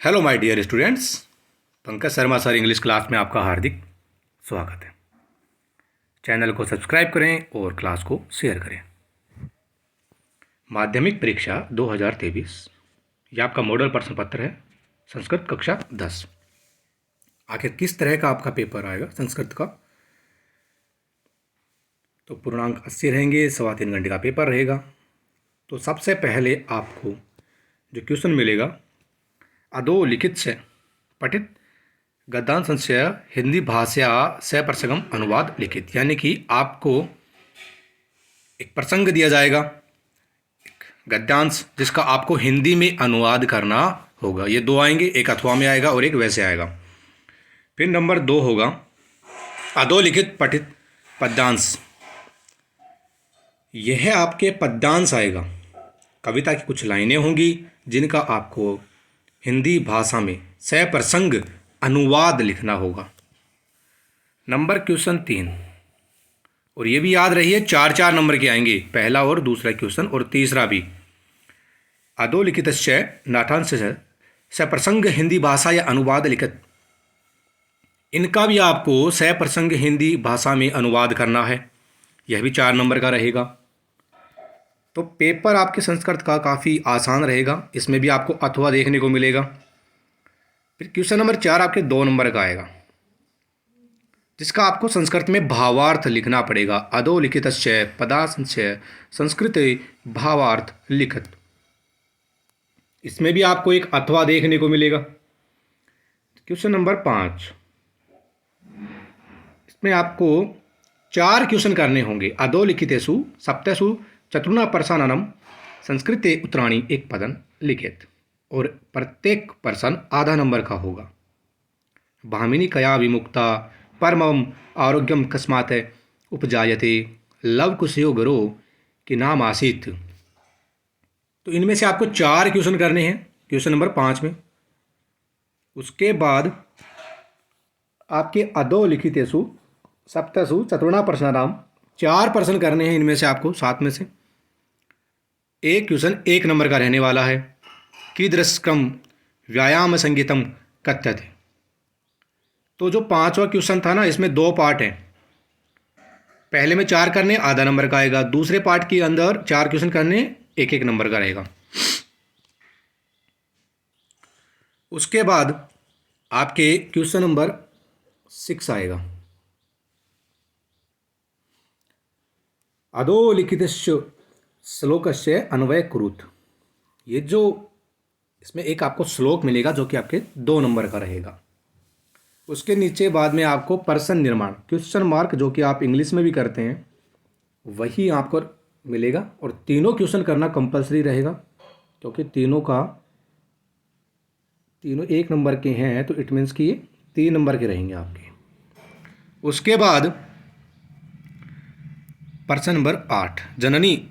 Hello my dear students, Pankaj Sharma sir English class में आपका हार्दिक स्वागत है। चैनल को सब्सक्राइब करें और क्लास को शेयर करें। माध्यमिक परीक्षा 2023 यह आपका मॉडल प्रश्न पत्र है, संस्कृत कक्षा 10। आखिर किस तरह का आपका पेपर आएगा संस्कृत का? तो पूर्णांक 80 रहेंगे, 3.25 घंटे का पेपर रहेगा। तो सबसे पहले आपको जो क्वेश्चन मिलेगा, अधोलिखित से पठित गद्यांश संचय हिंदी भाषा से प्रसंगम अनुवाद लिखित, यानी कि आपको एक प्रसंग दिया जाएगा, एक गद्यांश जिसका आपको हिंदी में अनुवाद करना होगा। ये दो आएंगे, एक अथवा में आएगा और एक वैसे आएगा। फिर नंबर 2 होगा अधोलिखित पठित पद्यांश। यह आपके पद्यांश आएगा, कविता की कुछ लाइनें होंगी जिनका आपको हिंदी भाषा में सप्रसंग अनुवाद लिखना होगा। नंबर क्वेश्चन 3, और ये भी याद रहिए 4-4 नंबर के आएंगे, पहला और दूसरा क्वेश्चन और तीसरा भी। अधोलिखित नाटांश सप्रसंग हिंदी भाषा या अनुवाद लिखित, इनका भी आपको सप्रसंग हिंदी भाषा में अनुवाद करना है। यह भी 4 नंबर का रहेगा। तो पेपर आपके संस्कृत का काफ़ी आसान रहेगा, इसमें भी आपको अथवा देखने को मिलेगा। फिर क्वेश्चन नंबर 4 आपके 2 नंबर का आएगा, जिसका आपको संस्कृत में भावार्थ लिखना पड़ेगा। अधोलिखित पदांशस्य संस्कृत भावार्थ लिखित, इसमें भी आपको एक अथवा देखने को मिलेगा। क्वेश्चन नंबर 5, इसमें आपको 4 क्वेश्चन करने होंगे। अधोलिखितेषु सप्तेषु चतुर्णा प्रश्नानां संस्कृते उत्तराणि एक पदं लिखित, और प्रत्येक प्रश्न आधा नंबर का होगा। भामिनी कया विमुक्ता परमं आरोग्यम कस्मात् उपजायते लवकुशयो गुरो कि नाम आसीत। तो इनमें से आपको 4 क्वेश्चन करने हैं क्वेश्चन नंबर 5 में। उसके बाद आपके अधोलिखितेषु सप्तसु चतुर्णा प्रश्नानां 4 प्रश्न करने हैं, इनमें से आपको 7 में से एक क्वेश्चन 1 नंबर का रहने वाला है। कीदृशकम व्यायाम संगीतम कथ्यते। तो जो 5वां क्वेश्चन था ना, इसमें 2 पार्ट हैं। पहले में 4 करने, आधा नंबर का आएगा। दूसरे पार्ट के अंदर 4 क्वेश्चन करने, 1-1 नंबर का रहेगा। उसके बाद आपके क्वेश्चन नंबर 6 आएगा। अधोलिखितस्य श्लोकस्य अन्वय कुरुत। ये जो इसमें एक आपको श्लोक मिलेगा जो कि आपके 2 नंबर का रहेगा। उसके नीचे बाद में आपको प्रश्न निर्माण क्वेश्चन मार्क, जो कि आप इंग्लिश में भी करते हैं, वही आपको मिलेगा। और तीनों क्वेश्चन करना कंपलसरी रहेगा, क्योंकि तीनों 1 नंबर के हैं, तो इट मीन्स कि ये 3 नंबर के रहेंगे आपके। उसके बाद प्रश्न नंबर 8, जननी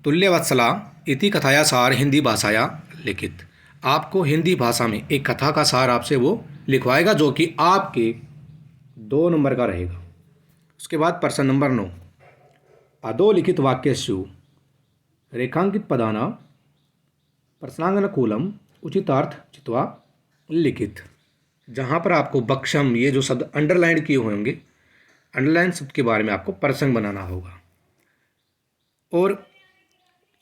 तुल्यवत्सला इति कथाया सार हिंदी भाषाया लिखित। आपको हिंदी भाषा में एक कथा का सार आपसे वो लिखवाएगा, जो कि आपके 2 नंबर का रहेगा। उसके बाद प्रश्न नंबर 9, अधोलिखित वाक्यस्यु रेखांकित पदानां प्रश्नानुकूलम उचितार्थ चित्वा लिखित। जहाँ पर आपको बक्षम, ये जो शब्द अंडरलाइन किए हुए होंगे, अंडरलाइन शब्द के बारे में आपको प्रसंग बनाना होगा। और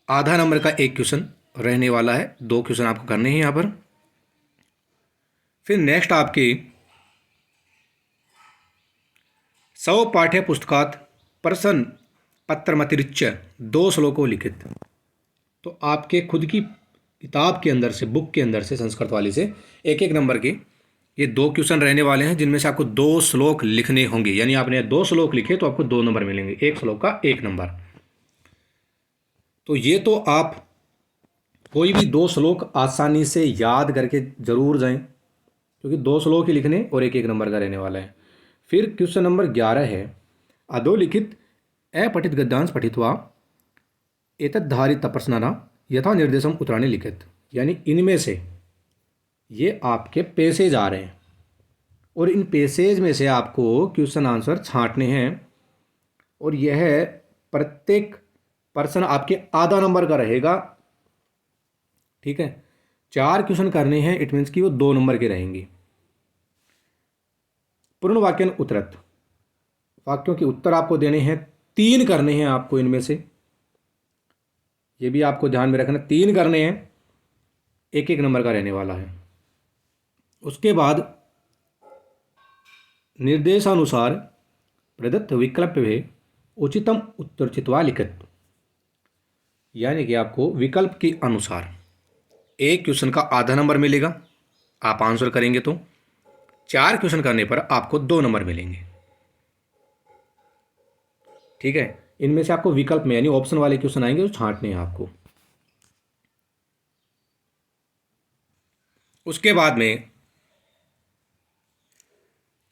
आधा नंबर का एक क्वेश्चन रहने वाला है, 2 क्वेश्चन आपको करने हैं यहाँ पर। फिर नेक्स्ट आपके 100 पाठ्य पुस्तकात प्रश्न पत्रमतिरिच्य 2 श्लोकों लिखित। तो आपके खुद की किताब के अंदर से, बुक के अंदर से, संस्कृत वाली से 1-1 नंबर के ये 2 क्वेश्चन रहने वाले हैं, जिनमें से आपको 2 श्लोक लिखने होंगे। यानी आपने 2 श्लोक लिखे तो आपको 2 नंबर मिलेंगे, 1 श्लोक का 1 नंबर। तो ये तो आप कोई भी 2 श्लोक आसानी से याद करके जरूर जाएं, क्योंकि 2 श्लोक ही लिखने और 1-1 नंबर का रहने वाला है। फिर क्वेश्चन नंबर 11 है, अधोलिखित अपठित गद्यांश पठित्वा एतद्धारित प्रश्नानां यथा निर्देशम उत्तराणि लिखित। यानी इनमें से ये आपके पैसेज आ रहे हैं, और इन पैसेज में से आपको क्वेश्चन आंसर छांटने हैं, और यह प्रत्येक प्रश्न आपके आधा नंबर का रहेगा। ठीक है, 4 क्वेश्चन करने हैं, इट मीन्स कि वो 2 नंबर के रहेंगे। पूर्ण वाक्यन उत्तरत, वाक्यों के उत्तर आपको देने हैं, 3 करने हैं आपको इनमें से, ये भी आपको ध्यान में रखना, 3 करने हैं, 1-1 नंबर का रहने वाला है। उसके बाद निर्देशानुसार प्रदत्त विकल्प में उचितम उत्तर चित्वा लिखित, यानी कि आपको विकल्प के अनुसार एक क्वेश्चन का आधा नंबर मिलेगा, आप आंसर करेंगे तो 4 क्वेश्चन करने पर आपको 2 नंबर मिलेंगे। ठीक है, इनमें से आपको विकल्प में यानी ऑप्शन वाले क्वेश्चन आएंगे जो छांटने हैं आपको। उसके बाद में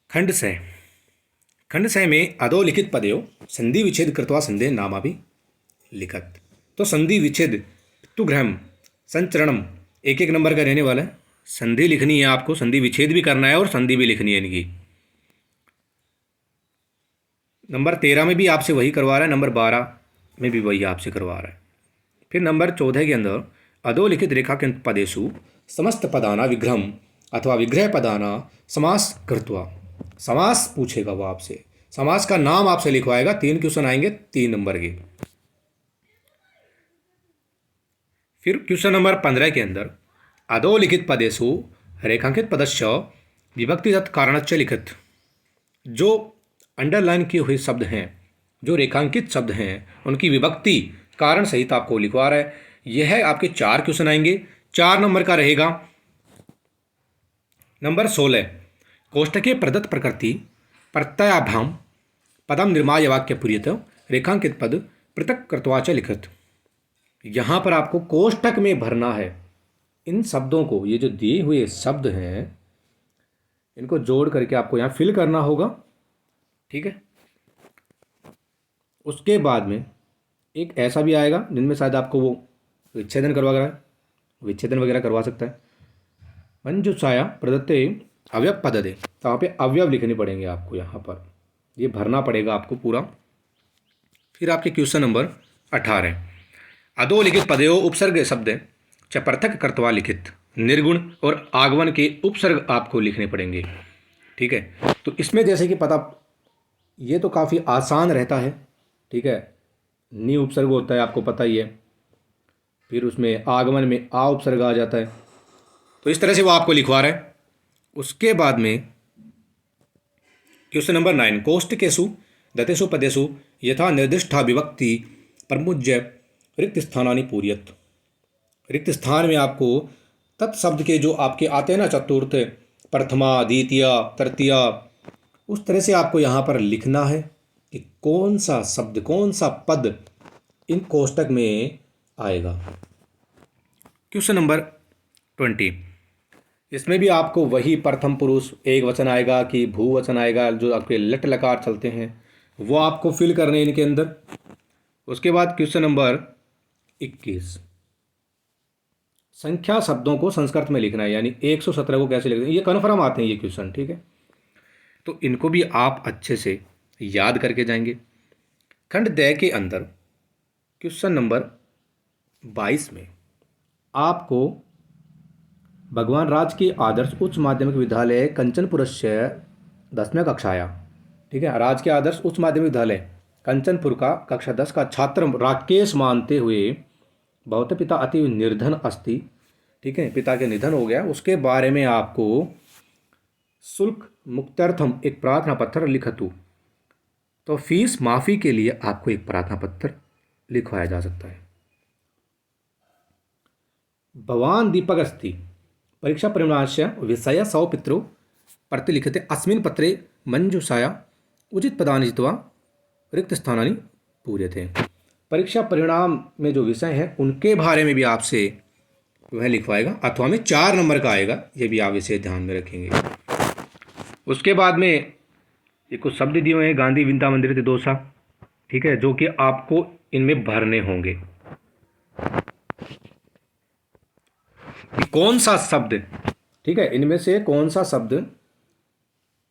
खंड से, खंड से में अधोलिखित पदयों संधि विच्छेद कृत्वा संदेह नामा भी लिखत। तो संधि विच्छेद पितुग्रहम संचरणम 1-1 नंबर का रहने वाला है। संधि लिखनी है आपको, संधि विच्छेद भी करना है और संधि भी लिखनी है इनकी। नंबर 13 में भी आपसे वही करवा रहा है, नंबर 12 में भी वही आपसे करवा रहा है। फिर नंबर 14 के अंदर अधोलिखित रेखांकित पदेषु समस्त पदाना विग्रहम अथवा विग्रह पदाना समास कृत्वा, समास पूछेगा वो आपसे, समास का नाम आपसे लिखवाएगा। 3 क्वेश्चन आएंगे 3 नंबर के। फिर क्वेश्चन नंबर 15 के अंदर अधोलिखित पदेषु रेखांकित पदस्य विभक्ति कारणच्च लिखित, जो अंडरलाइन किए हुए शब्द हैं, जो रेखांकित शब्द हैं, उनकी विभक्ति कारण सहित आपको लिखवा रहा है। यह है आपके 4 क्वेश्चन आएंगे, 4 नंबर का रहेगा। नंबर 16 कोष्टके प्रदत्त प्रकृति प्रत्ययाभ्याम पदम निर्माय वाक्य पूर्यत रेखांकित पद पृथक कृत्वा च लिखित। यहाँ पर आपको कोष्टक में भरना है इन शब्दों को, ये जो दिए हुए शब्द हैं इनको जोड़ करके आपको यहाँ फिल करना होगा। ठीक है, उसके बाद में एक ऐसा भी आएगा जिनमें शायद आपको वो विच्छेदन विच्छेदन वगैरह करवा सकता है। मंजुषाया प्रदत्ते अवयव पददे, तो वहाँ पे अवयव लिखने पड़ेंगे आपको, यहाँ पर ये भरना पड़ेगा आपको पूरा। फिर आपके क्वेश्चन नंबर 18 अधोलिखित पदयो उपसर्ग शब्द च पृथक कर्तवा लिखित, निर्गुण और आगमन के उपसर्ग आपको लिखने पड़ेंगे। ठीक है, तो इसमें जैसे कि पता, ये तो काफ़ी आसान रहता है। ठीक है, नि उपसर्ग होता है आपको पता ही है, फिर उसमें आगमन में आ उपसर्ग आ जाता है, तो इस तरह से वो आपको लिखवा रहा है। उसके बाद में क्वेश्चन नंबर 9 कोष्टकेषु दतेषु पदेषु यथा निर्दिष्टा विभक्ति प्रमुज्य रिक्त स्थानानि पूर्यत। रिक्त स्थान में आपको तत्शब्द के जो आपके आते हैं ना, चतुर्थ, प्रथमा, द्वितीय, तृतीय, उस तरह से आपको यहाँ पर लिखना है कि कौन सा शब्द, कौन सा पद इन कोष्टक में आएगा। क्वेश्चन नंबर 20 इसमें भी आपको वही प्रथम पुरुष एक वचन आएगा कि भूवचन आएगा, जो आपके लट लकार चलते हैं वो आपको फिल करने इनके अंदर। उसके बाद क्वेश्चन नंबर 21 संख्या शब्दों को संस्कृत में लिखना है, यानी 117 को कैसे लिखते हैं, ये कन्फर्म आते हैं ये क्वेश्चन। ठीक है, तो इनको भी आप अच्छे से याद करके जाएंगे। खंड द के अंदर क्वेश्चन नंबर 22 में आपको भगवान राजकीय आदर्श उच्च माध्यमिक विद्यालय कंचनपुरस्य 10वीं कक्षाया, ठीक है, राजकीय आदर्श उच्च माध्यमिक विद्यालय कंचनपुर का कक्षा 10 का छात्र राकेश मानते हुए बहुत पिता अति निर्धन अस्ति, ठीक है, पिता के निधन हो गया, उसके बारे में आपको शुल्क मुक्त्यर्थम एक प्रार्थना पत्र लिखतु, तो फीस माफ़ी के लिए आपको एक प्रार्थना पत्र लिखवाया जा सकता है। भवान दीपक अस्ति परीक्षा परिणामस्य विषय सौपित्रो प्रतिलिखिते अस्मिन् पत्रे मंजूषाया उचित पदानि जित्वा रिक्त स्थानानि पूर्यते। परीक्षा परिणाम में जो विषय हैं उनके बारे में भी आपसे वह लिखवाएगा, अथवा में 4 नंबर का आएगा, ये भी आप इसे ध्यान में रखेंगे। उसके बाद में ये कुछ शब्द दिए हुए हैं, गांधी विद्या मंदिर ते दोसा, ठीक है, जो कि आपको इनमें भरने होंगे। कौन सा शब्द, ठीक है, इनमें से कौन सा शब्द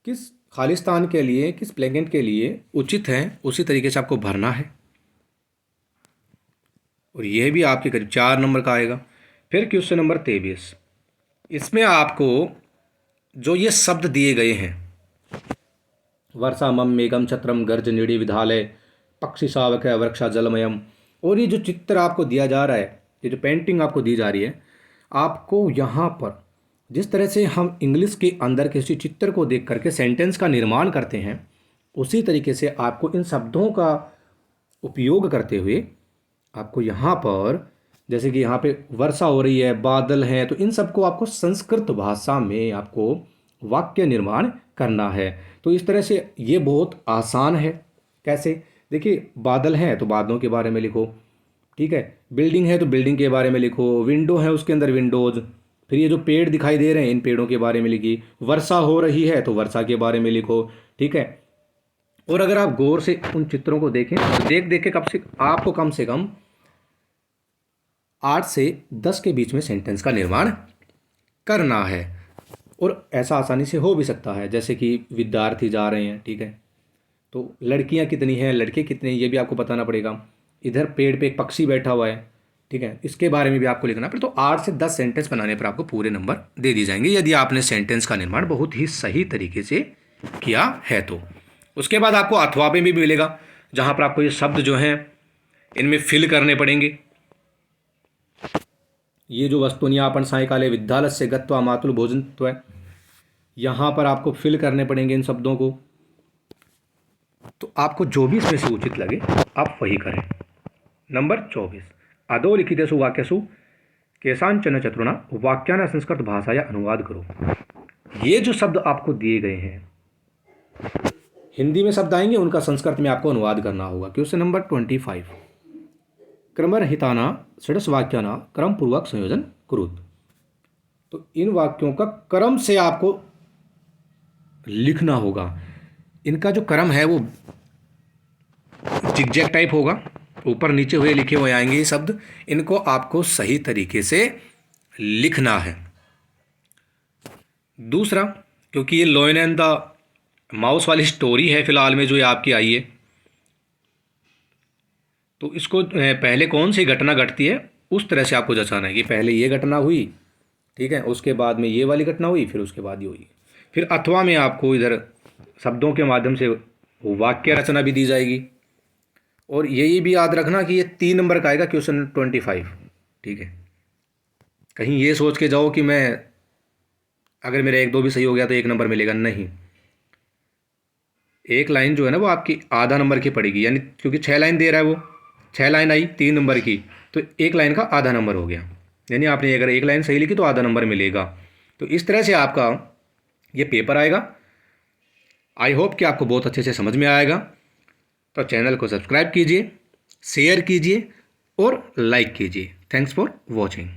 किस खालिस्तान के लिए, किस प्लेगेंट के लिए उचित है, उसी तरीके से आपको भरना है, और यह भी आपके करीब 4 नंबर का आएगा। फिर क्वेश्चन नंबर 23 इसमें आपको जो ये शब्द दिए गए हैं, वर्षा मम मेघम छत्रम गर्ज निड़ि विधालय पक्षी शावक है वृक्षा जलमयम, और ये जो चित्र आपको दिया जा रहा है, ये जो पेंटिंग आपको दी जा रही है, आपको यहाँ पर जिस तरह से हम इंग्लिश के अंदर किसी चित्र को देख करके सेंटेंस का निर्माण करते हैं, उसी तरीके से आपको इन शब्दों का उपयोग करते हुए आपको यहाँ पर, जैसे कि यहाँ पे वर्षा हो रही है, बादल हैं, तो इन सबको आपको संस्कृत भाषा में आपको वाक्य निर्माण करना है। तो इस तरह से ये बहुत आसान है। कैसे? देखिए, बादल हैं तो बादलों के बारे में लिखो, ठीक है। बिल्डिंग है तो बिल्डिंग के बारे में लिखो, विंडो है उसके अंदर विंडोज़, फिर ये जो पेड़ दिखाई दे रहे हैं इन पेड़ों के बारे में लिखिए, वर्षा हो रही है तो वर्षा के बारे में लिखो, ठीक है। और अगर आप गौर से उन चित्रों को देखें तो देख देख के आपको कम से कम 8 से 10 के बीच में सेंटेंस का निर्माण करना है। और ऐसा आसानी से हो भी सकता है, जैसे कि विद्यार्थी जा रहे हैं, ठीक है, तो लड़कियां कितनी हैं, लड़के कितने हैं, ये भी आपको बताना पड़ेगा। इधर पेड़ पे एक पक्षी बैठा हुआ है, ठीक है, इसके बारे में भी आपको लिखना पड़े। तो 8 से 10 सेंटेंस बनाने पर आपको पूरे नंबर दे दिए जाएंगे, यदि आपने सेंटेंस का निर्माण बहुत ही सही तरीके से किया है तो। उसके बाद आपको अथवा में भी मिलेगा, जहाँ पर आपको ये शब्द जो हैं इनमें फिल करने पड़ेंगे। ये जो वस्तुनियापन सायकाले विद्यालय गत्वा मातुल भोजनत्व, यहाँ पर आपको फिल करने पड़ेंगे इन शब्दों को। तो आपको जो भी इसमें से उचित लगे आप वही करें। नंबर 24, अधोलिखितेषु वाक्येषु केषांचन चतुर्णा वाक्यानां संस्कृत भाषाया अनुवाद करो। ये जो शब्द आपको दिए गए हैं, हिंदी में शब्द आएंगे, उनका संस्कृत में आपको अनुवाद करना होगा। क्वेश्चन नंबर 25, क्रमरहिताना षड्स वाक्याना क्रम पूर्वक संयोजन कुरुत। तो इन वाक्यों का क्रम से आपको लिखना होगा। इनका जो क्रम है वो जिगजैग टाइप होगा, ऊपर नीचे हुए लिखे हुए आएंगे ये शब्द, इनको आपको सही तरीके से लिखना है। दूसरा, क्योंकि ये लॉयन एंड द माउस वाली स्टोरी है फिलहाल में जो ये आपकी आई है, तो इसको पहले कौन सी घटना घटती है उस तरह से आपको जचाना है कि पहले ये घटना हुई, ठीक है, उसके बाद में ये वाली घटना हुई, फिर उसके बाद ये हुई। फिर अथवा में आपको इधर शब्दों के माध्यम से वाक्य रचना भी दी जाएगी। और यही भी याद रखना कि ये 3 नंबर का आएगा क्वेश्चन 25, ठीक है। कहीं ये सोच के जाओ कि मैं अगर मेरा 1-2 भी सही हो गया तो 1 नंबर मिलेगा, नहीं। एक लाइन जो है ना वो आपकी आधा नंबर की पड़ेगी, यानी क्योंकि 6 लाइन दे रहा है वो, 6 लाइन आई 3 नंबर की, तो एक लाइन का आधा नंबर हो गया, यानी आपने अगर एक लाइन सही लिखी तो आधा नंबर मिलेगा। तो इस तरह से आपका ये पेपर आएगा। आई होप कि आपको बहुत अच्छे से समझ में आएगा। तो चैनल को सब्सक्राइब कीजिए, शेयर कीजिए और लाइक कीजिए। Thanks for watching.